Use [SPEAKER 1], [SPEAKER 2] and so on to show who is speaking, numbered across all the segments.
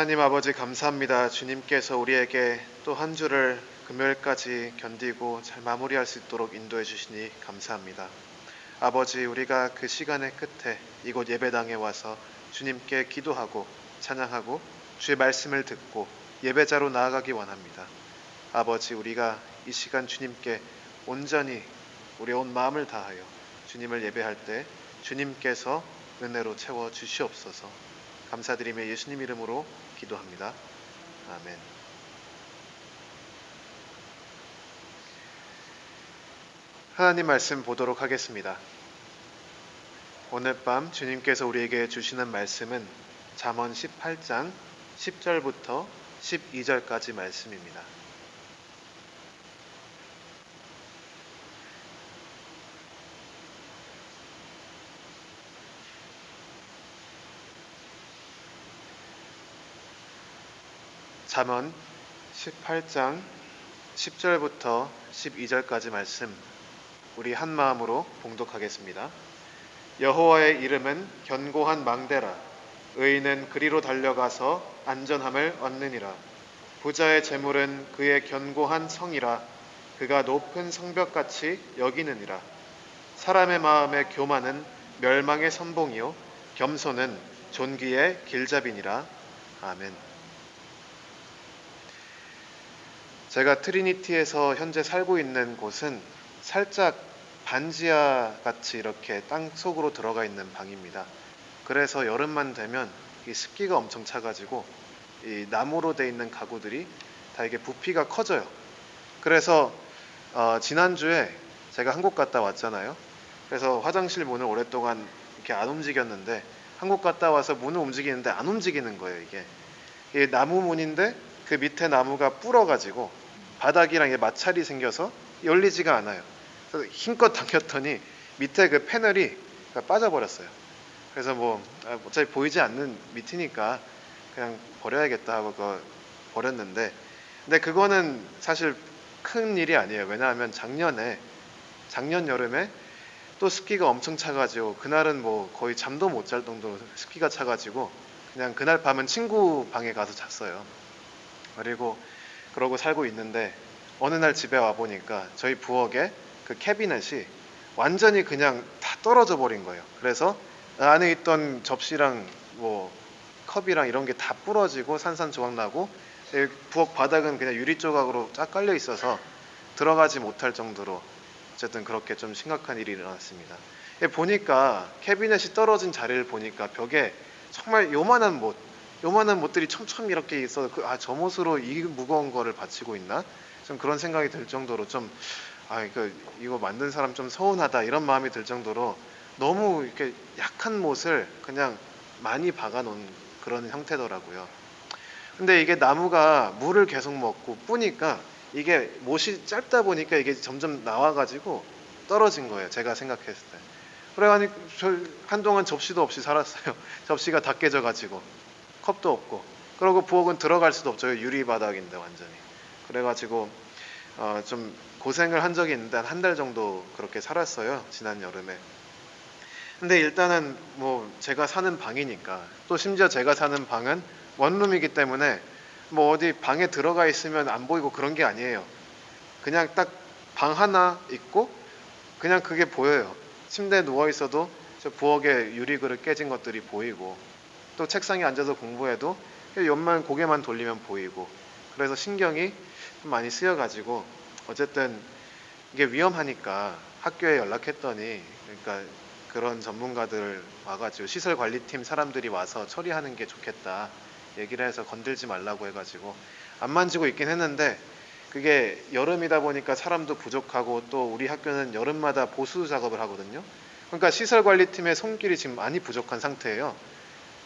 [SPEAKER 1] 하나님 아버지 감사합니다. 주님께서 우리에게 또 한 주를 금요일까지 견디고 잘 마무리할 수 있도록 인도해 주시니 감사합니다. 아버지, 우리가 그 시간의 끝에 이곳 예배당에 와서 주님께 기도하고 찬양하고 주의 말씀을 듣고 예배자로 나아가기 원합니다. 아버지, 우리가 이 시간 주님께 온전히 우리의 온 마음을 다하여 주님을 예배할 때 주님께서 은혜로 채워 주시옵소서. 감사드리며 예수님 이름으로 기도합니다. 아멘. 하나님 말씀 보도록 하겠습니다. 오늘 밤 주님께서 우리에게 주시는 말씀은 잠언 18장 10절부터 12절까지 말씀입니다. 잠언 18장 10절부터 12절까지 말씀 우리 한 마음으로 봉독하겠습니다. 여호와의 이름은 견고한 망대라. 의인은 그리로 달려가서 안전함을 얻느니라. 부자의 재물은 그의 견고한 성이라. 그가 높은 성벽같이 여기느니라. 사람의 마음의 교만은 멸망의 선봉이요 겸손은 존귀의 길잡이니라. 아멘. 제가 트리니티에서 현재 살고 있는 곳은 살짝 반지하 같이 이렇게 땅 속으로 들어가 있는 방입니다. 그래서 여름만 되면 이 습기가 엄청 차가지고 이 나무로 돼 있는 가구들이 다 이게 부피가 커져요. 그래서 지난주에 제가 한국 갔다 왔잖아요. 그래서 화장실 문을 오랫동안 이렇게 안 움직였는데 한국 갔다 와서 문을 움직이는데 안 움직이는 거예요. 이게 나무 문인데 그 밑에 나무가 불어가지고 바닥이랑 마찰이 생겨서 열리지가 않아요. 그래서 힘껏 당겼더니 밑에 그 패널이 빠져버렸어요. 그래서 어차피 보이지 않는 밑이니까 그냥 버려야겠다 하고 그거 버렸는데, 근데 그거는 사실 큰 일이 아니에요. 왜냐하면 작년 여름에 또 습기가 엄청 차가지고 그날은 거의 잠도 못 잘 정도로 습기가 차가지고 그냥 그날 밤은 친구 방에 가서 잤어요. 그러고 살고 있는데 어느 날 집에 와 보니까 저희 부엌에 그 캐비넷이 완전히 그냥 다 떨어져 버린 거예요. 그래서 안에 있던 접시랑 컵이랑 이런 게 다 부러지고 산산조각 나고 부엌 바닥은 그냥 유리 조각으로 쫙 깔려 있어서 들어가지 못할 정도로 어쨌든 그렇게 좀 심각한 일이 일어났습니다. 보니까 캐비넷이 떨어진 자리를 보니까 벽에 정말 요만한 못들이 촘촘히 이렇게 있어서 저 못으로 이 무거운 거를 받치고 있나? 좀 그런 생각이 들 정도로 이거 만든 사람 좀 서운하다 이런 마음이 들 정도로 너무 이렇게 약한 못을 그냥 많이 박아놓은 그런 형태더라고요. 근데 이게 나무가 물을 계속 먹고 뿌니까 이게 못이 짧다 보니까 이게 점점 나와가지고 떨어진 거예요. 제가 생각했을 때. 그래가지고 한동안 접시도 없이 살았어요. 접시가 다 깨져가지고 컵도 없고, 그리고 부엌은 들어갈 수도 없죠. 유리 바닥인데 완전히. 그래가지고 좀 고생을 한 적이 있는데 한 달 정도 그렇게 살았어요. 지난 여름에. 근데 일단은 제가 사는 방이니까, 또 심지어 제가 사는 방은 원룸이기 때문에 어디 방에 들어가 있으면 안 보이고 그런 게 아니에요. 그냥 딱 방 하나 있고 그냥 그게 보여요. 침대에 누워 있어도 저 부엌에 유리그릇 깨진 것들이 보이고, 또 책상에 앉아서 공부해도 옆만 고개만 돌리면 보이고, 그래서 신경이 좀 많이 쓰여가지고 어쨌든 이게 위험하니까 학교에 연락했더니, 그러니까 그런 전문가들 와가지고 시설관리팀 사람들이 와서 처리하는 게 좋겠다 얘기를 해서 건들지 말라고 해가지고 안 만지고 있긴 했는데, 그게 여름이다 보니까 사람도 부족하고 또 우리 학교는 여름마다 보수 작업을 하거든요. 그러니까 시설관리팀의 손길이 지금 많이 부족한 상태예요.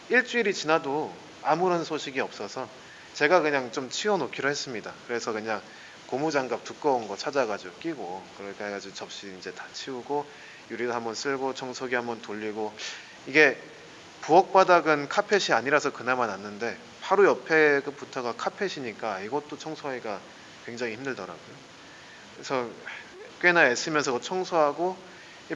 [SPEAKER 1] 일주일이 지나도 아무런 소식이 없어서 제가 그냥 좀 치워놓기로 했습니다. 그래서 그냥 고무장갑 두꺼운 거 찾아가지고 끼고, 그렇게 해가지고 접시 이제 다 치우고 유리도 한번 쓸고 청소기 한번 돌리고, 이게 부엌 바닥은 카펫이 아니라서 그나마 낫는데 바로 옆에부터가 카펫이니까 이것도 청소하기가 굉장히 힘들더라고요. 그래서 꽤나 애쓰면서 청소하고,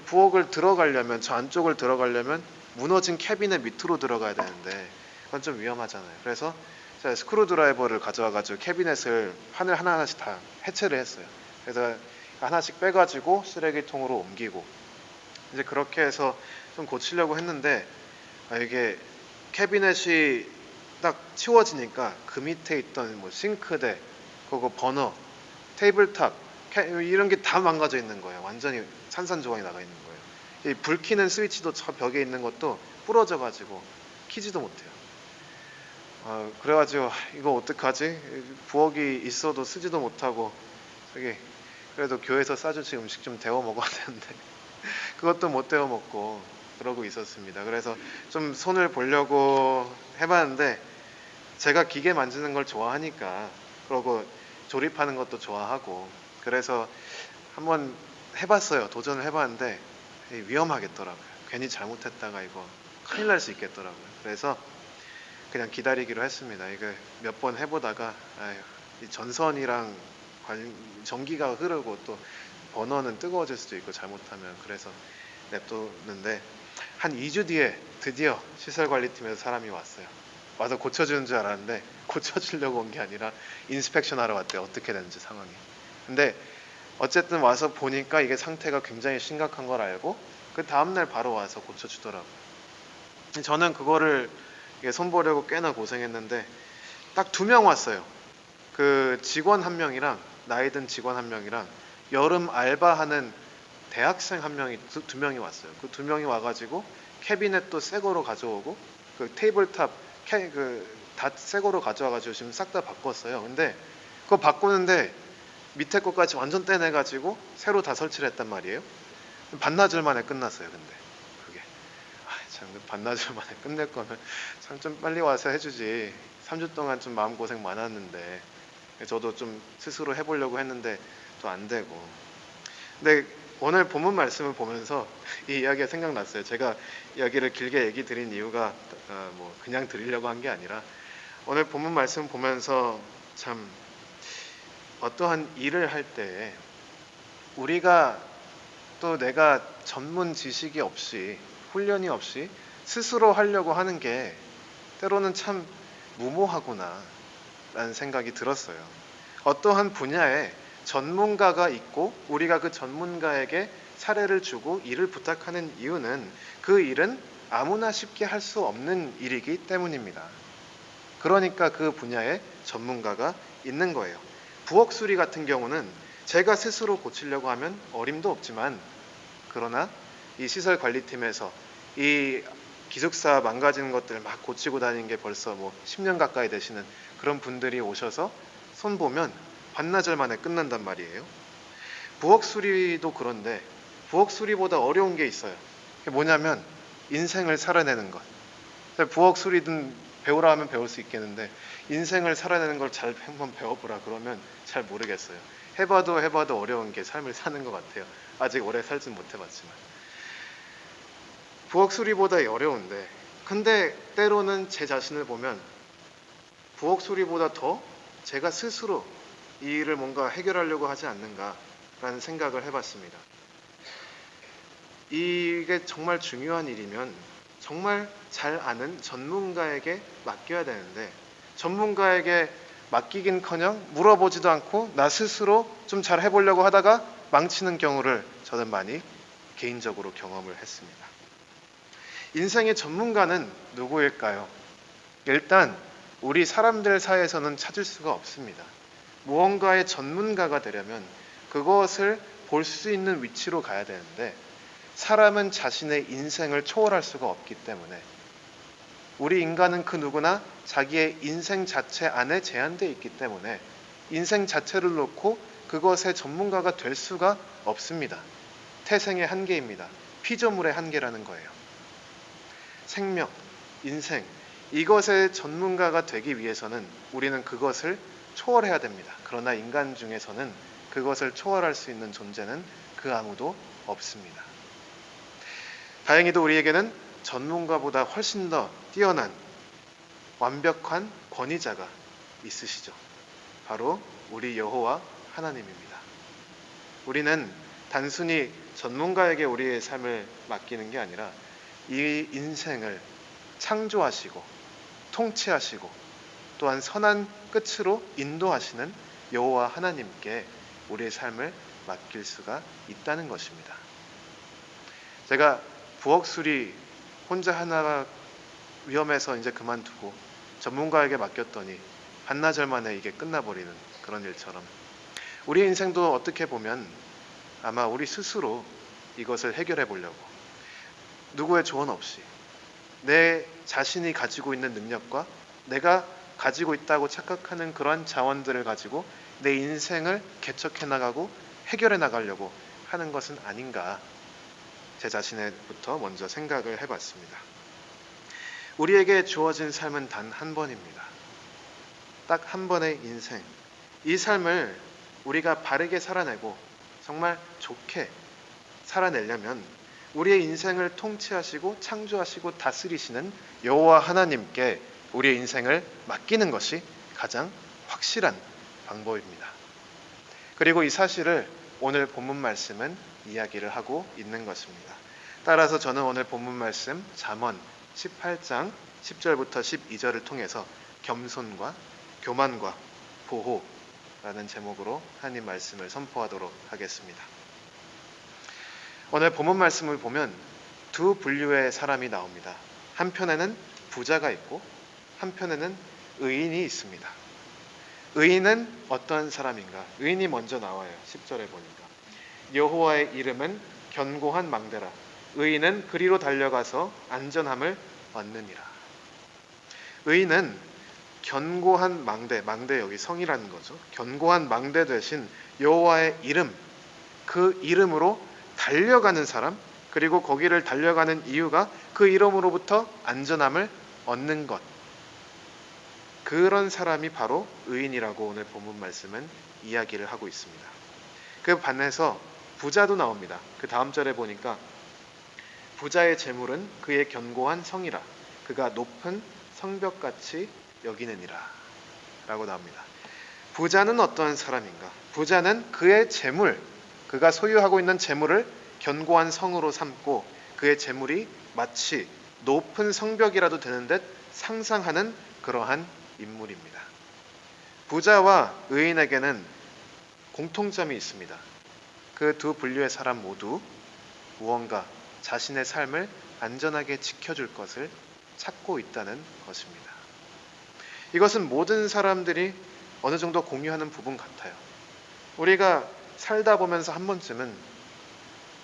[SPEAKER 1] 부엌을 들어가려면, 저 안쪽을 들어가려면 무너진 캐비넷 밑으로 들어가야 되는데 그건 좀 위험하잖아요. 그래서 제가 스크루 드라이버를 가져와가지고 캐비넷을 판을 하나하나씩 다 해체를 했어요. 그래서 하나씩 빼가지고 쓰레기통으로 옮기고 이제 그렇게 해서 좀 고치려고 했는데 이게 캐비넷이 딱 치워지니까 그 밑에 있던 뭐 싱크대, 그거 버너, 테이블탑 이런 게 다 망가져 있는 거예요. 완전히 산산조각이 나가 있는 거예요. 이 불 켜는 스위치도 저 벽에 있는 것도 부러져 가지고 키지도 못해요. 그래가지고 이거 어떡하지? 부엌이 있어도 쓰지도 못하고 저기 그래도 교회에서 싸주신 음식 좀 데워 먹어야 되는데 그것도 못 데워 먹고 그러고 있었습니다. 그래서 좀 손을 보려고 해봤는데 제가 기계 만지는 걸 좋아하니까 그러고 조립하는 것도 좋아하고 그래서 한번 해봤어요. 도전을 해봤는데 위험하겠더라고요. 괜히 잘못했다가 이거 큰일 날 수 있겠더라고요. 그래서 그냥 기다리기로 했습니다. 이거 몇 번 해보다가 이 전선이랑 전기가 흐르고 또 버너는 뜨거워질 수도 있고 잘못하면 그래서 냅뒀는데 한 2주 뒤에 드디어 시설관리팀에서 사람이 왔어요. 와서 고쳐주는 줄 알았는데 고쳐주려고 온 게 아니라 인스펙션 하러 왔대요. 어떻게 됐는지 상황이. 근데 어쨌든 와서 보니까 이게 상태가 굉장히 심각한 걸 알고 그 다음날 바로 와서 고쳐주더라고요. 저는 그거를 손보려고 꽤나 고생했는데 딱 2명 왔어요. 그 직원 1명이랑 나이 든 직원 1명이랑 여름 알바하는 대학생 1명이 2명이 왔어요. 그 2명이 와가지고 캐비넷도 새 거로 가져오고 그 테이블탑 다 새 거로 가져와가지고 지금 싹 다 바꿨어요. 근데 그거 바꾸는데 밑에 것까지 완전 떼내가지고 새로 다 설치를 했단 말이에요. 반나절 만에 끝났어요. 근데 그게 참 반나절 만에 끝낼 거면 참 좀 빨리 와서 해주지. 3주 동안 좀 마음고생 많았는데 저도 좀 스스로 해보려고 했는데 또 안 되고. 근데 오늘 본문 말씀을 보면서 이 이야기가 생각났어요. 제가 이야기를 길게 얘기 드린 이유가 뭐 그냥 드리려고 한 게 아니라 오늘 본문 말씀 보면서 참 어떠한 일을 할 때 우리가 또 내가 전문 지식이 없이 훈련이 없이 스스로 하려고 하는 게 때로는 참 무모하구나 라는 생각이 들었어요. 어떠한 분야에 전문가가 있고 우리가 그 전문가에게 사례를 주고 일을 부탁하는 이유는 그 일은 아무나 쉽게 할 수 없는 일이기 때문입니다. 그러니까 그 분야에 전문가가 있는 거예요. 부엌 수리 같은 경우는 제가 스스로 고치려고 하면 어림도 없지만 그러나 이 시설관리팀에서 이 기숙사 망가지는 것들 막 고치고 다니는 게 벌써 뭐 10년 가까이 되시는 그런 분들이 오셔서 손 보면 반나절 만에 끝난단 말이에요. 부엌 수리도 그런데 부엌 수리보다 어려운 게 있어요. 그게 뭐냐면 인생을 살아내는 것. 부엌 수리든 배우라 하면 배울 수 있겠는데 인생을 살아내는 걸 잘 한번 배워보라 그러면 잘 모르겠어요. 해봐도 어려운 게 삶을 사는 것 같아요. 아직 오래 살진 못해봤지만. 부엌 수리보다 어려운데 근데 때로는 제 자신을 보면 부엌 수리보다 더 제가 스스로 이 일을 뭔가 해결하려고 하지 않는가라는 생각을 해봤습니다. 이게 정말 중요한 일이면 정말 잘 아는 전문가에게 맡겨야 되는데 전문가에게 맡기긴커녕 물어보지도 않고 나 스스로 좀 잘 해보려고 하다가 망치는 경우를 저는 많이 개인적으로 경험을 했습니다. 인생의 전문가는 누구일까요? 일단 우리 사람들 사이에서는 찾을 수가 없습니다. 무언가의 전문가가 되려면 그것을 볼 수 있는 위치로 가야 되는데 사람은 자신의 인생을 초월할 수가 없기 때문에 우리 인간은 그 누구나 자기의 인생 자체 안에 제한되어 있기 때문에 인생 자체를 놓고 그것의 전문가가 될 수가 없습니다. 태생의 한계입니다. 피조물의 한계라는 거예요. 생명, 인생, 이것의 전문가가 되기 위해서는 우리는 그것을 초월해야 됩니다. 그러나 인간 중에서는 그것을 초월할 수 있는 존재는 그 아무도 없습니다. 다행히도 우리에게는 전문가보다 훨씬 더 뛰어난 완벽한 권위자가 있으시죠. 바로 우리 여호와 하나님입니다. 우리는 단순히 전문가에게 우리의 삶을 맡기는 게 아니라 이 인생을 창조하시고 통치하시고 또한 선한 끝으로 인도하시는 여호와 하나님께 우리의 삶을 맡길 수가 있다는 것입니다. 제가 부엌 수리 혼자 하나가 위험해서 이제 그만두고 전문가에게 맡겼더니 반나절 만에 이게 끝나버리는 그런 일처럼 우리의 인생도 어떻게 보면 아마 우리 스스로 이것을 해결해 보려고 누구의 조언 없이 내 자신이 가지고 있는 능력과 내가 가지고 있다고 착각하는 그러한 자원들을 가지고 내 인생을 개척해 나가고 해결해 나가려고 하는 것은 아닌가, 제 자신에부터 먼저 생각을 해봤습니다. 우리에게 주어진 삶은 단 한 번입니다. 딱 한 번의 인생. 이 삶을 우리가 바르게 살아내고 정말 좋게 살아내려면 우리의 인생을 통치하시고 창조하시고 다스리시는 여호와 하나님께 우리의 인생을 맡기는 것이 가장 확실한 방법입니다. 그리고 이 사실을 오늘 본문 말씀은 이야기를 하고 있는 것입니다. 따라서 저는 오늘 본문 말씀 잠언 18장 10절부터 12절을 통해서 겸손과 교만과 보호라는 제목으로 하나님 말씀을 선포하도록 하겠습니다. 오늘 본문 말씀을 보면 두 분류의 사람이 나옵니다. 한편에는 부자가 있고 한편에는 의인이 있습니다. 의인은 어떤 사람인가? 의인이 먼저 나와요. 10절에 보니까 여호와의 이름은 견고한 망대라. 의인은 그리로 달려가서 안전함을 얻느니라. 의인은 견고한 망대, 망대 여기 성이라는 거죠. 견고한 망대 대신 여호와의 이름, 그 이름으로 달려가는 사람, 그리고 거기를 달려가는 이유가 그 이름으로부터 안전함을 얻는 것, 그런 사람이 바로 의인이라고 오늘 본문 말씀은 이야기를 하고 있습니다. 그 반해서 부자도 나옵니다. 그 다음 절에 보니까 부자의 재물은 그의 견고한 성이라 그가 높은 성벽같이 여기느니라 라고 나옵니다. 부자는 어떠한 사람인가? 부자는 그의 재물, 그가 소유하고 있는 재물을 견고한 성으로 삼고 그의 재물이 마치 높은 성벽이라도 되는 듯 상상하는 그러한 인물입니다. 부자와 의인에게는 공통점이 있습니다. 그 두 분류의 사람 모두 무언가 자신의 삶을 안전하게 지켜줄 것을 찾고 있다는 것입니다. 이것은 모든 사람들이 어느 정도 공유하는 부분 같아요. 우리가 살다 보면서 한 번쯤은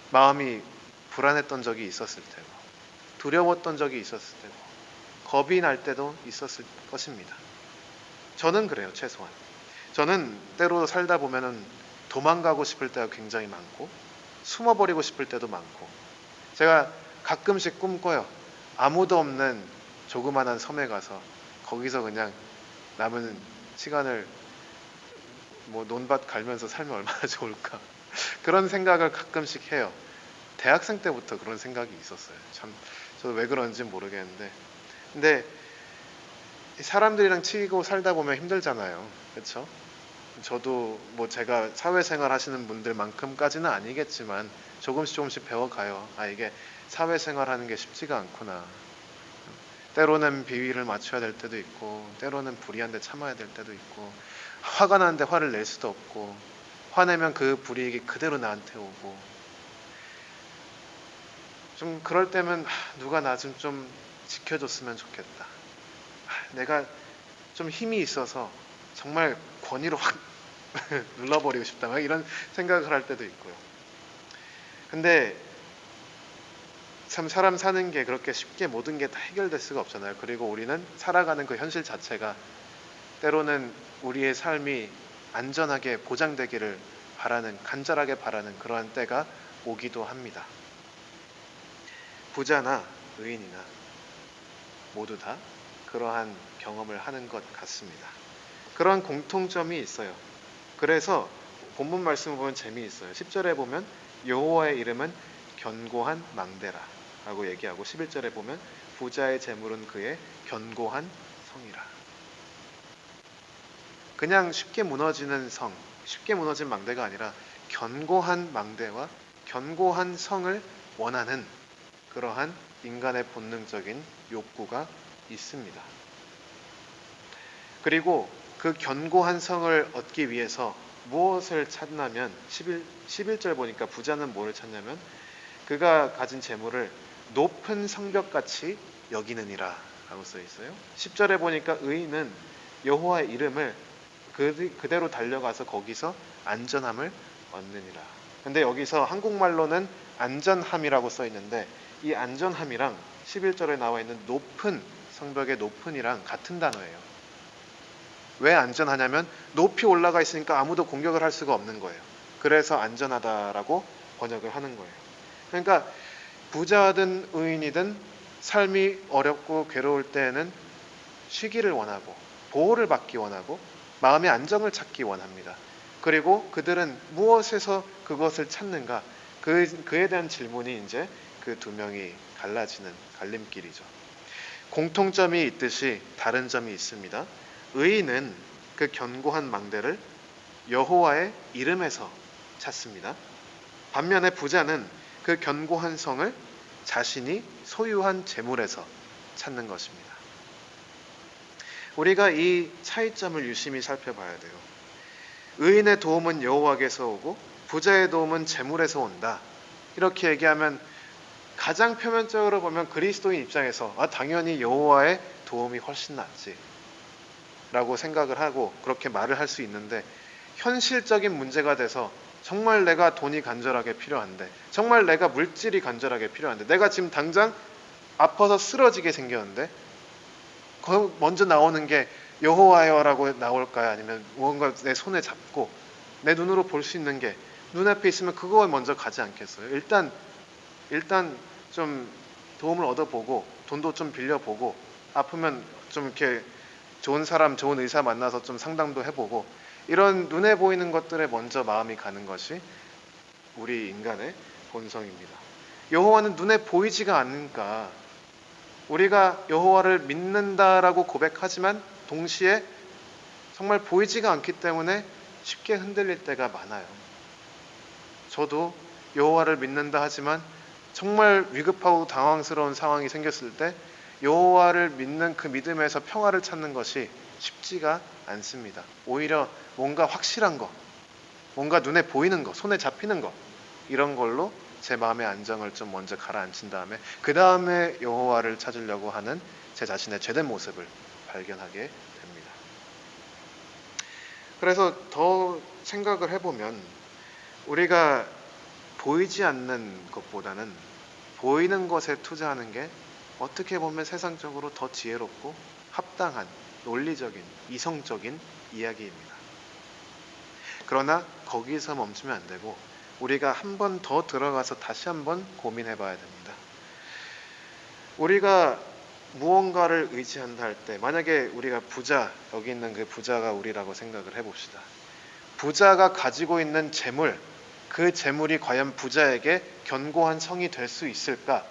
[SPEAKER 1] 마음이 불안했던 적이 있었을 테고 두려웠던 적이 있었을 테고 겁이 날 때도 있었을 것입니다. 저는 그래요. 최소한 저는 때로 살다 보면은 도망가고 싶을 때가 굉장히 많고 숨어버리고 싶을 때도 많고, 제가 가끔씩 꿈꿔요. 아무도 없는 조그만한 섬에 가서 거기서 그냥 남은 시간을 논밭 갈면서 살면 얼마나 좋을까, 그런 생각을 가끔씩 해요. 대학생 때부터 그런 생각이 있었어요. 참 저도 왜 그런지 모르겠는데, 근데 사람들이랑 치이고 살다 보면 힘들잖아요. 그렇죠? 저도 제가 사회생활 하시는 분들만큼까지는 아니겠지만 조금씩 배워가요. 이게 사회생활 하는 게 쉽지가 않구나. 때로는 비위를 맞춰야 될 때도 있고 때로는 불이한데 참아야 될 때도 있고, 화가 나는데 화를 낼 수도 없고 화내면 그 불이익이 그대로 나한테 오고, 좀 그럴 때면 누가 나 좀 지켜줬으면 좋겠다. 내가 좀 힘이 있어서 정말 권위로 확 눌러버리고 싶다, 막 이런 생각을 할 때도 있고요. 근데 참 사람 사는 게 그렇게 쉽게 모든 게 다 해결될 수가 없잖아요. 그리고 우리는 살아가는 그 현실 자체가 때로는 우리의 삶이 안전하게 보장되기를 바라는, 간절하게 바라는 그러한 때가 오기도 합니다. 부자나 의인이나 모두 다 그러한 경험을 하는 것 같습니다. 그러한 공통점이 있어요. 그래서 본문 말씀을 보면 재미있어요. 10절에 보면 여호와의 이름은 견고한 망대라 라고 얘기하고 11절에 보면 부자의 재물은 그의 견고한 성이라. 그냥 쉽게 무너지는 성, 쉽게 무너진 망대가 아니라 견고한 망대와 견고한 성을 원하는 그러한 인간의 본능적인 욕구가 있습니다. 그리고 그 견고한 성을 얻기 위해서 무엇을 찾냐면 11절 보니까 부자는 뭐를 찾냐면 그가 가진 재물을 높은 성벽같이 여기느니라 라고 써 있어요. 10절에 보니까 의인은 여호와의 이름을 그대로 달려가서 거기서 안전함을 얻느니라. 근데 여기서 한국말로는 안전함이라고 써 있는데 이 안전함이랑 11절에 나와 있는 높은 성벽의 높은이랑 같은 단어예요. 왜 안전하냐면 높이 올라가 있으니까 아무도 공격을 할 수가 없는 거예요. 그래서 안전하다라고 번역을 하는 거예요. 그러니까 부자든 의인이든 삶이 어렵고 괴로울 때에는 쉬기를 원하고 보호를 받기 원하고 마음의 안정을 찾기 원합니다. 그리고 그들은 무엇에서 그것을 찾는가? 그에 대한 질문이 이제 그 두 명이 갈라지는 갈림길이죠. 공통점이 있듯이 다른 점이 있습니다. 의인은 그 견고한 망대를 여호와의 이름에서 찾습니다. 반면에 부자는 그 견고한 성을 자신이 소유한 재물에서 찾는 것입니다. 우리가 이 차이점을 유심히 살펴봐야 돼요. 의인의 도움은 여호와께서 오고 부자의 도움은 재물에서 온다. 이렇게 얘기하면 가장 표면적으로 보면 그리스도인 입장에서 당연히 여호와의 도움이 훨씬 낫지 라고 생각을 하고 그렇게 말을 할 수 있는데 현실적인 문제가 돼서 정말 내가 돈이 간절하게 필요한데 정말 내가 물질이 간절하게 필요한데 내가 지금 당장 아파서 쓰러지게 생겼는데 먼저 나오는 게 여호와여라고 나올까요? 아니면 뭔가 내 손에 잡고 내 눈으로 볼 수 있는 게 눈앞에 있으면 그거 먼저 가지 않겠어요? 일단 좀 도움을 얻어보고 돈도 좀 빌려보고 아프면 좀 이렇게 좋은 사람, 좋은 의사 만나서 좀 상담도 해보고 이런 눈에 보이는 것들에 먼저 마음이 가는 것이 우리 인간의 본성입니다. 여호와는 눈에 보이지가 않으니까 우리가 여호와를 믿는다라고 고백하지만 동시에 정말 보이지가 않기 때문에 쉽게 흔들릴 때가 많아요. 저도 여호와를 믿는다 하지만 정말 위급하고 당황스러운 상황이 생겼을 때 여호와를 믿는 그 믿음에서 평화를 찾는 것이 쉽지가 않습니다. 오히려 뭔가 확실한 거, 뭔가 눈에 보이는 거, 손에 잡히는 거 이런 걸로 제 마음의 안정을 좀 먼저 가라앉힌 다음에 그 다음에 여호와를 찾으려고 하는 제 자신의 죄된 모습을 발견하게 됩니다. 그래서 더 생각을 해보면 우리가 보이지 않는 것보다는 보이는 것에 투자하는 게 어떻게 보면 세상적으로 더 지혜롭고 합당한 논리적인 이성적인 이야기입니다. 그러나 거기서 멈추면 안 되고 우리가 한 번 더 들어가서 다시 한번 고민해 봐야 됩니다. 우리가 무언가를 의지한다 할 때 만약에 우리가 부자, 여기 있는 그 부자가 우리라고 생각을 해봅시다. 부자가 가지고 있는 재물, 그 재물이 과연 부자에게 견고한 성이 될 수 있을까?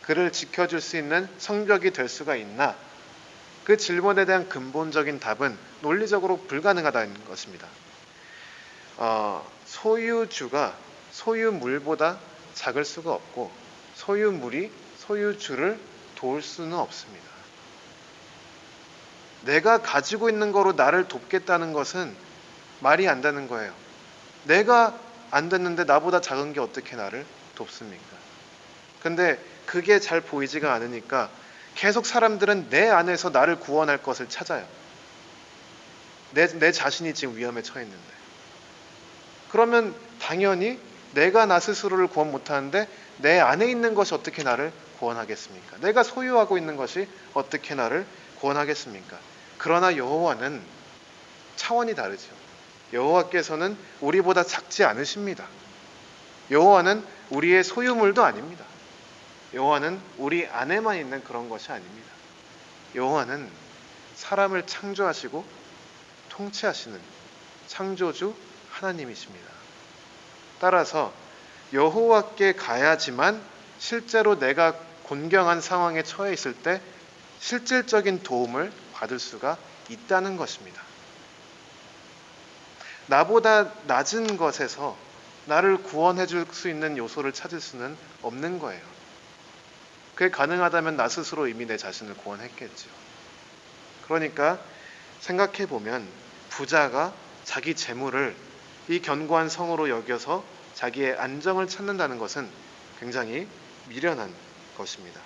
[SPEAKER 1] 그를 지켜줄 수 있는 성벽이 될 수가 있나? 그 질문에 대한 근본적인 답은 논리적으로 불가능하다는 것입니다. 소유주가 소유물보다 작을 수가 없고 소유물이 소유주를 도울 수는 없습니다. 내가 가지고 있는 거로 나를 돕겠다는 것은 말이 안 되는 거예요. 내가 안 됐는데 나보다 작은 게 어떻게 나를 돕습니까? 근데 그게 잘 보이지가 않으니까 계속 사람들은 내 안에서 나를 구원할 것을 찾아요. 내 자신이 지금 위험에 처했는데. 그러면 당연히 내가 나 스스로를 구원 못하는데 내 안에 있는 것이 어떻게 나를 구원하겠습니까? 내가 소유하고 있는 것이 어떻게 나를 구원하겠습니까? 그러나 여호와는 차원이 다르죠. 여호와께서는 우리보다 작지 않으십니다. 여호와는 우리의 소유물도 아닙니다. 여호와는 우리 안에만 있는 그런 것이 아닙니다. 여호와는 사람을 창조하시고 통치하시는 창조주 하나님이십니다. 따라서 여호와께 가야지만 실제로 내가 곤경한 상황에 처해 있을 때 실질적인 도움을 받을 수가 있다는 것입니다. 나보다 낮은 것에서 나를 구원해 줄 수 있는 요소를 찾을 수는 없는 거예요. 그게 가능하다면 나 스스로 이미 내 자신을 구원했겠죠. 그러니까 생각해 보면 부자가 자기 재물을 이 견고한 성으로 여겨서 자기의 안정을 찾는다는 것은 굉장히 미련한 것입니다.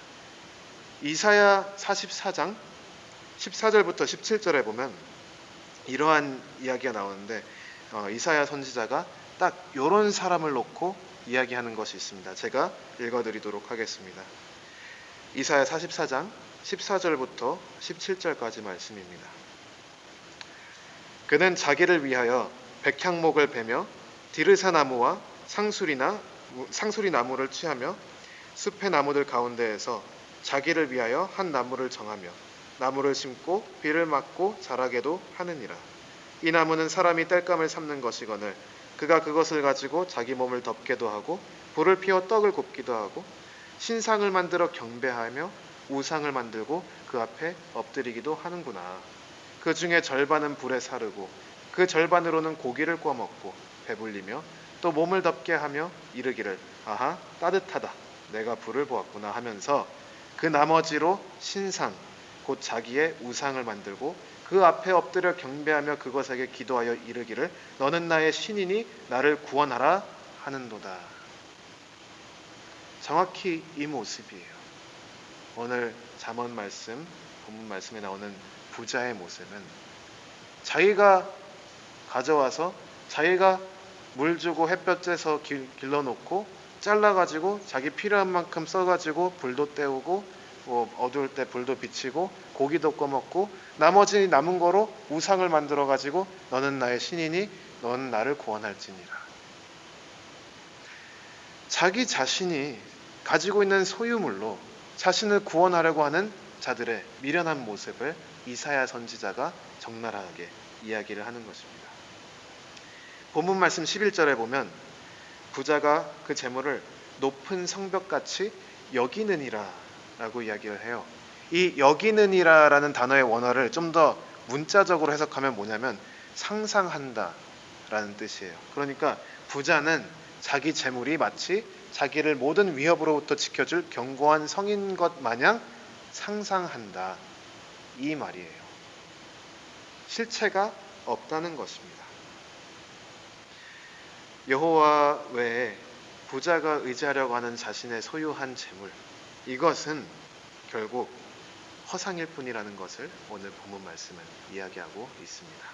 [SPEAKER 1] 이사야 44장 14절부터 17절에 보면 이러한 이야기가 나오는데 이사야 선지자가 딱 이런 사람을 놓고 이야기하는 것이 있습니다. 제가 읽어드리도록 하겠습니다. 이사야 44장 14절부터 17절까지 말씀입니다. 그는 자기를 위하여 백향목을 베며 디르사 나무와 상수리 나무를 취하며 숲의 나무들 가운데에서 자기를 위하여 한 나무를 정하며 나무를 심고 비를 맞고 자라게도 하느니라. 이 나무는 사람이 땔감을 삼는 것이거늘 그가 그것을 가지고 자기 몸을 덮게도 하고 불을 피워 떡을 굽기도 하고 신상을 만들어 경배하며 우상을 만들고 그 앞에 엎드리기도 하는구나. 그 중에 절반은 불에 사르고 그 절반으로는 고기를 구워 먹고 배불리며 또 몸을 덮게 하며 이르기를 아하 따뜻하다 내가 불을 보았구나 하면서 그 나머지로 신상 곧 자기의 우상을 만들고 그 앞에 엎드려 경배하며 그것에게 기도하여 이르기를 너는 나의 신이니 나를 구원하라 하는도다. 정확히 이 모습이에요. 오늘 잠언 말씀, 본문 말씀에 나오는 부자의 모습은 자기가 가져와서 자기가 물 주고 햇볕 쬐서 길러놓고 잘라가지고 자기 필요한 만큼 써가지고 불도 때우고 어두울 때 불도 비치고 고기도 꺼먹고 나머지 남은 거로 우상을 만들어가지고 너는 나의 신이니 너는 나를 구원할지니라. 자기 자신이 가지고 있는 소유물로 자신을 구원하려고 하는 자들의 미련한 모습을 이사야 선지자가 적나라하게 이야기를 하는 것입니다. 본문 말씀 11절에 보면 부자가 그 재물을 높은 성벽같이 여기느니라 라고 이야기를 해요. 이 여기느니라 라는 단어의 원어를 좀 더 문자적으로 해석하면 뭐냐면 상상한다 라는 뜻이에요. 그러니까 부자는 자기 재물이 마치 자기를 모든 위협으로부터 지켜줄 견고한 성인 것 마냥 상상한다 이 말이에요. 실체가 없다는 것입니다. 여호와 외에 부자가 의지하려고 하는 자신의 소유한 재물, 이것은 결국 허상일 뿐이라는 것을 오늘 본문 말씀은 이야기하고 있습니다.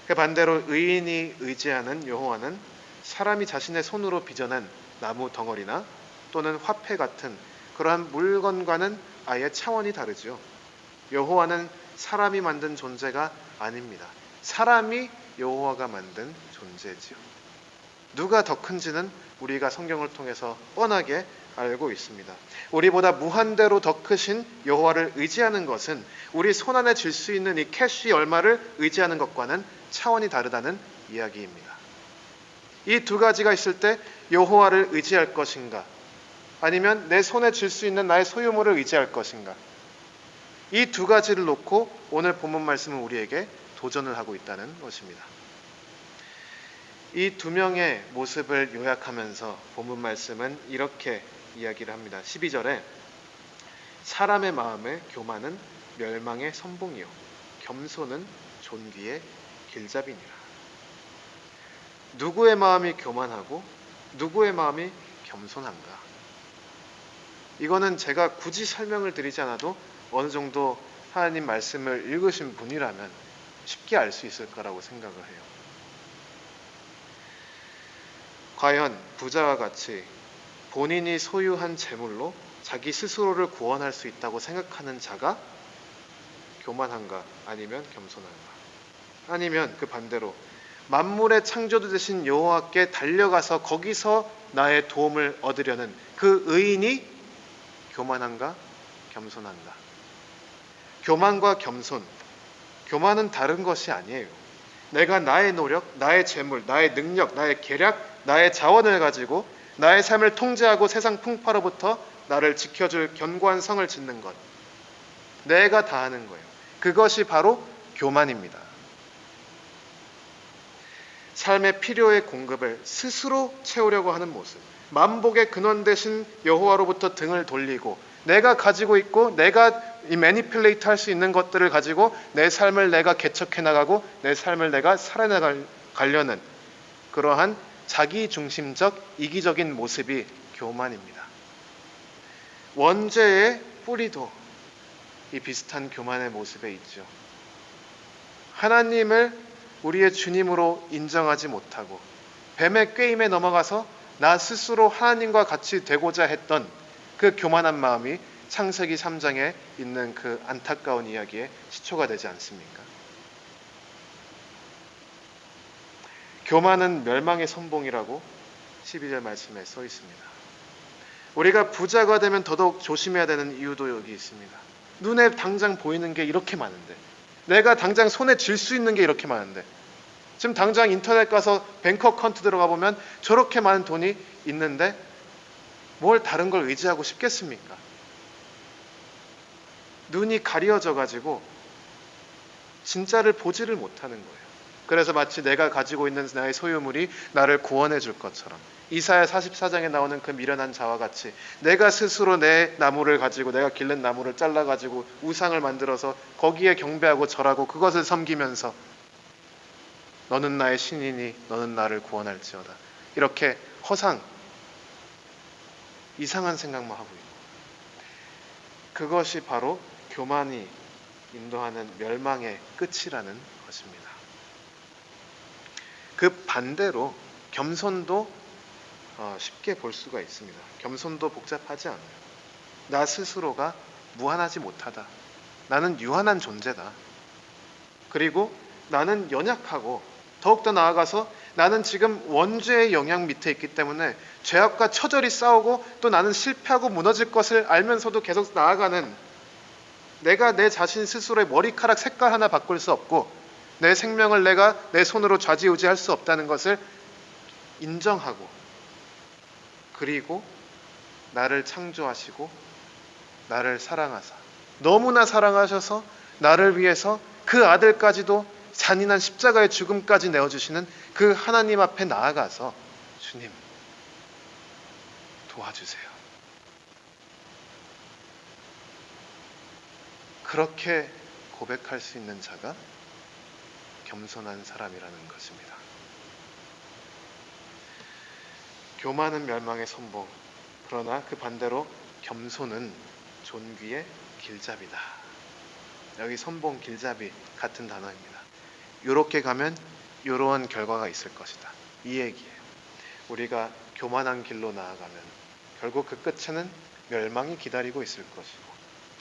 [SPEAKER 1] 그 반대로 의인이 의지하는 여호와는 사람이 자신의 손으로 빚어낸 나무 덩어리나 또는 화폐 같은 그러한 물건과는 아예 차원이 다르죠. 여호와는 사람이 만든 존재가 아닙니다. 사람이 여호와가 만든 존재지요. 누가 더 큰지는 우리가 성경을 통해서 뻔하게 알고 있습니다. 우리보다 무한대로 더 크신 여호와를 의지하는 것은 우리 손안에 쥘 수 있는 이 캐시 얼마를 의지하는 것과는 차원이 다르다는 이야기입니다. 이 두 가지가 있을 때 여호와를 의지할 것인가 아니면 내 손에 쥘 수 있는 나의 소유물을 의지할 것인가, 이 두 가지를 놓고 오늘 본문 말씀은 우리에게 도전을 하고 있다는 것입니다. 이 두 명의 모습을 요약하면서 본문 말씀은 이렇게 이야기를 합니다. 12절에 사람의 마음에 교만은 멸망의 선봉이요 겸손은 존귀의 길잡이니라. 누구의 마음이 교만하고 누구의 마음이 겸손한가? 이거는 제가 굳이 설명을 드리지 않아도 어느 정도 하나님 말씀을 읽으신 분이라면 쉽게 알 수 있을 거라고 생각을 해요. 과연 부자와 같이 본인이 소유한 재물로 자기 스스로를 구원할 수 있다고 생각하는 자가 교만한가 아니면 겸손한가? 아니면 그 반대로 만물의 창조주 되신 여호와께 달려가서 거기서 나의 도움을 얻으려는 그 의인이 교만한가 겸손한가? 교만과 겸손, 교만은 다른 것이 아니에요. 내가 나의 노력, 나의 재물, 나의 능력, 나의 계략, 나의 자원을 가지고 나의 삶을 통제하고 세상 풍파로부터 나를 지켜줄 견고한 성을 짓는 것, 내가 다 하는 거예요. 그것이 바로 교만입니다. 삶의 필요의 공급을 스스로 채우려고 하는 모습, 만복의 근원 되신 여호와로부터 등을 돌리고 내가 가지고 있고 내가 이 매니플레이트 할 수 있는 것들을 가지고 내 삶을 내가 개척해 나가고 내 삶을 내가 살아나가려는 그러한 자기중심적 이기적인 모습이 교만입니다. 원죄의 뿌리도 이 비슷한 교만의 모습에 있죠. 하나님을 우리의 주님으로 인정하지 못하고 뱀의 꾀임에 넘어가서 나 스스로 하나님과 같이 되고자 했던 그 교만한 마음이 창세기 3장에 있는 그 안타까운 이야기의 시초가 되지 않습니까? 교만은 멸망의 선봉이라고 12절 말씀에 써 있습니다. 우리가 부자가 되면 더더욱 조심해야 되는 이유도 여기 있습니다. 눈에 당장 보이는 게 이렇게 많은데, 내가 당장 손에 쥘 수 있는 게 이렇게 많은데, 지금 당장 인터넷 가서 뱅크 어카운트 들어가 보면 저렇게 많은 돈이 있는데 뭘 다른 걸 의지하고 싶겠습니까? 눈이 가려져 가지고 진짜를 보지를 못하는 거예요. 그래서 마치 내가 가지고 있는 나의 소유물이 나를 구원해 줄 것처럼, 이사야 44장에 나오는 그 미련한 자와 같이 내가 스스로 내 나무를 가지고, 내가 기른 나무를 잘라 가지고 우상을 만들어서 거기에 경배하고 절하고 그것을 섬기면서 너는 나의 신이니 너는 나를 구원할지어다, 이렇게 허상, 이상한 생각만 하고 있고, 그것이 바로 교만이 인도하는 멸망의 끝이라는 것입니다. 그 반대로 겸손도 쉽게 볼 수가 있습니다. 겸손도 복잡하지 않아요. 나 스스로가 무한하지 못하다. 나는 유한한 존재다. 그리고 나는 연약하고, 더욱더 나아가서 나는 지금 원죄의 영향 밑에 있기 때문에 죄악과 처절히 싸우고 또 나는 실패하고 무너질 것을 알면서도 계속 나아가는, 내가 내 자신 스스로의 머리카락 색깔 하나 바꿀 수 없고 내 생명을 내가 내 손으로 좌지우지할 수 없다는 것을 인정하고, 그리고 나를 창조하시고 나를 사랑하사, 너무나 사랑하셔서 나를 위해서 그 아들까지도 잔인한 십자가의 죽음까지 내어주시는 그 하나님 앞에 나아가서 주님 도와주세요, 그렇게 고백할 수 있는 자가 겸손한 사람이라는 것입니다. 교만은 멸망의 선봉, 그러나 그 반대로 겸손은 존귀의 길잡이다. 여기 선봉, 길잡이 같은 단어입니다. 이렇게 가면 이러한 결과가 있을 것이다, 이 얘기예요. 우리가 교만한 길로 나아가면 결국 그 끝에는 멸망이 기다리고 있을 것이고,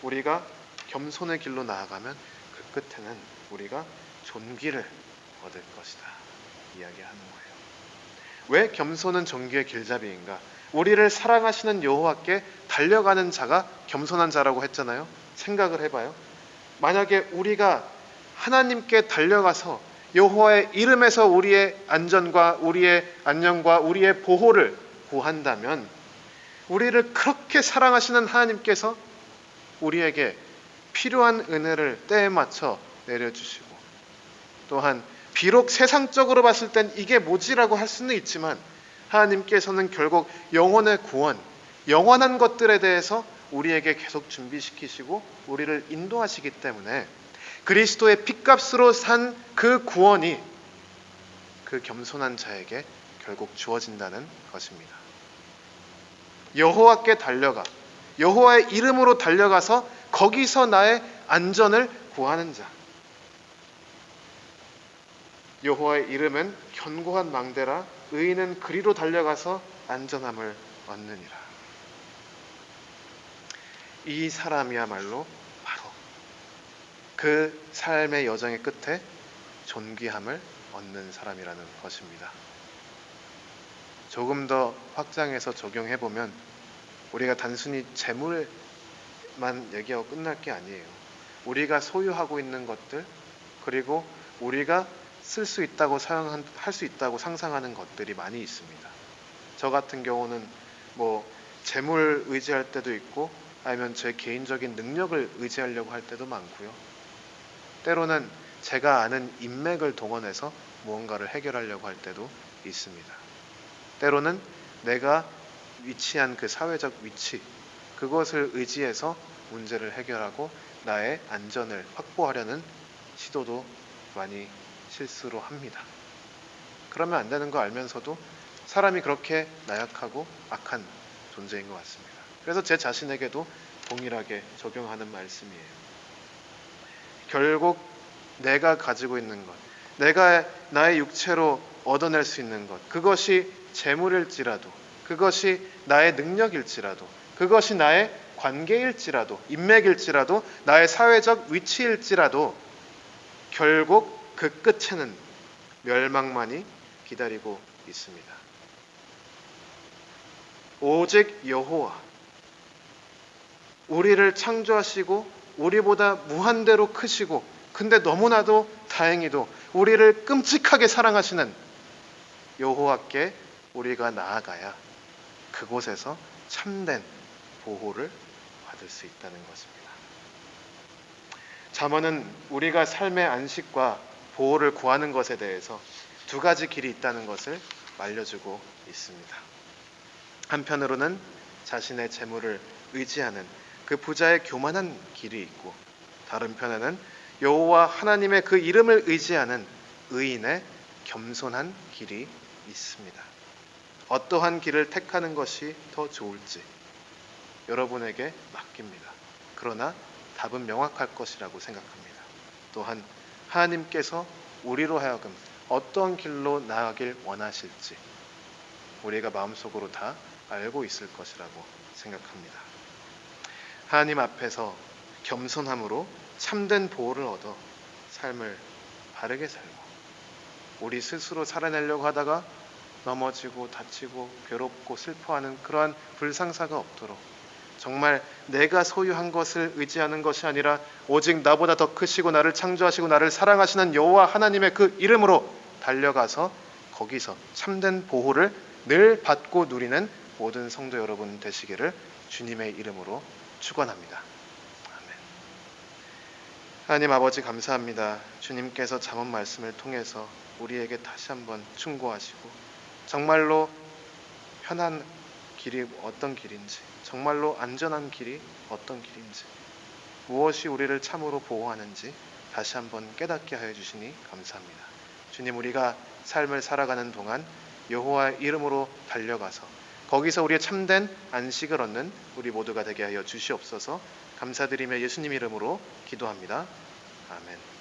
[SPEAKER 1] 우리가 겸손의 길로 나아가면 그 끝에는 우리가 존귀를 얻을 것이다, 이야기하는 거예요. 왜 겸손은 존귀의 길잡이인가? 우리를 사랑하시는 여호와께 달려가는 자가 겸손한 자라고 했잖아요. 생각을 해봐요. 만약에 우리가 하나님께 달려가서 여호와의 이름에서 우리의 안전과 우리의 안녕과 우리의 보호를 구한다면, 우리를 그렇게 사랑하시는 하나님께서 우리에게 필요한 은혜를 때에 맞춰 내려주시고, 또한 비록 세상적으로 봤을 땐 이게 뭐지라고 할 수는 있지만 하나님께서는 결국 영혼의 구원, 영원한 것들에 대해서 우리에게 계속 준비시키시고 우리를 인도하시기 때문에 그리스도의 핏값으로 산 그 구원이 그 겸손한 자에게 결국 주어진다는 것입니다. 여호와께 달려가, 여호와의 이름으로 달려가서 거기서 나의 안전을 구하는 자. 여호와의 이름은 견고한 망대라, 의인은 그리로 달려가서 안전함을 얻느니라. 이 사람이야말로 바로 그 삶의 여정의 끝에 존귀함을 얻는 사람이라는 것입니다. 조금 더 확장해서 적용해보면 우리가 단순히 재물만 얘기하고 끝날 게 아니에요. 우리가 소유하고 있는 것들, 그리고 우리가 쓸 수 있다고 할 수 있다고 상상하는 것들이 많이 있습니다. 저 같은 경우는 재물 의지할 때도 있고, 아니면 제 개인적인 능력을 의지하려고 할 때도 많고요. 때로는 제가 아는 인맥을 동원해서 무언가를 해결하려고 할 때도 있습니다. 때로는 내가 위치한 그 사회적 위치, 그것을 의지해서 문제를 해결하고 나의 안전을 확보하려는 시도도 많이 실수로 합니다. 그러면 안 되는 거 알면서도 사람이 그렇게 나약하고 악한 존재인 것 같습니다. 그래서 제 자신에게도 동일하게 적용하는 말씀이에요. 결국 내가 가지고 있는 것, 내가 나의 육체로 얻어낼 수 있는 것, 그것이 재물일지라도, 그것이 나의 능력일지라도, 그것이 나의 관계일지라도, 인맥일지라도, 나의 사회적 위치일지라도 결국 그 끝에는 멸망만이 기다리고 있습니다. 오직 여호와, 우리를 창조하시고 우리보다 무한대로 크시고 근데 너무나도 다행히도 우리를 끔찍하게 사랑하시는 여호와께 우리가 나아가야 그곳에서 참된 보호를 받을 수 있다는 것입니다. 잠언은 우리가 삶의 안식과 보호를 구하는 것에 대해서 두 가지 길이 있다는 것을 알려주고 있습니다. 한편으로는 자신의 재물을 의지하는 그 부자의 교만한 길이 있고, 다른 편에는 여호와 하나님의 그 이름을 의지하는 의인의 겸손한 길이 있습니다. 어떠한 길을 택하는 것이 더 좋을지 여러분에게 맡깁니다. 그러나 답은 명확할 것이라고 생각합니다. 또한 하나님께서 우리로 하여금 어떤 길로 나아가길 원하실지 우리가 마음속으로 다 알고 있을 것이라고 생각합니다. 하나님 앞에서 겸손함으로 참된 보호를 얻어 삶을 바르게 살고, 우리 스스로 살아내려고 하다가 넘어지고 다치고 괴롭고 슬퍼하는 그러한 불상사가 없도록 정말 내가 소유한 것을 의지하는 것이 아니라 오직 나보다 더 크시고 나를 창조하시고 나를 사랑하시는 여호와 하나님의 그 이름으로 달려가서 거기서 참된 보호를 늘 받고 누리는 모든 성도 여러분 되시기를 주님의 이름으로 축원합니다. 아멘. 하나님 아버지 감사합니다. 주님께서 잠언 말씀을 통해서 우리에게 다시 한번 충고하시고 정말로 편한 길이 어떤 길인지, 정말로 안전한 길이 어떤 길인지, 무엇이 우리를 참으로 보호하는지 다시 한번 깨닫게 하여 주시니 감사합니다. 주님, 우리가 삶을 살아가는 동안 여호와의 이름으로 달려가서 거기서 우리의 참된 안식을 얻는 우리 모두가 되게 하여 주시옵소서. 감사드리며 예수님 이름으로 기도합니다. 아멘.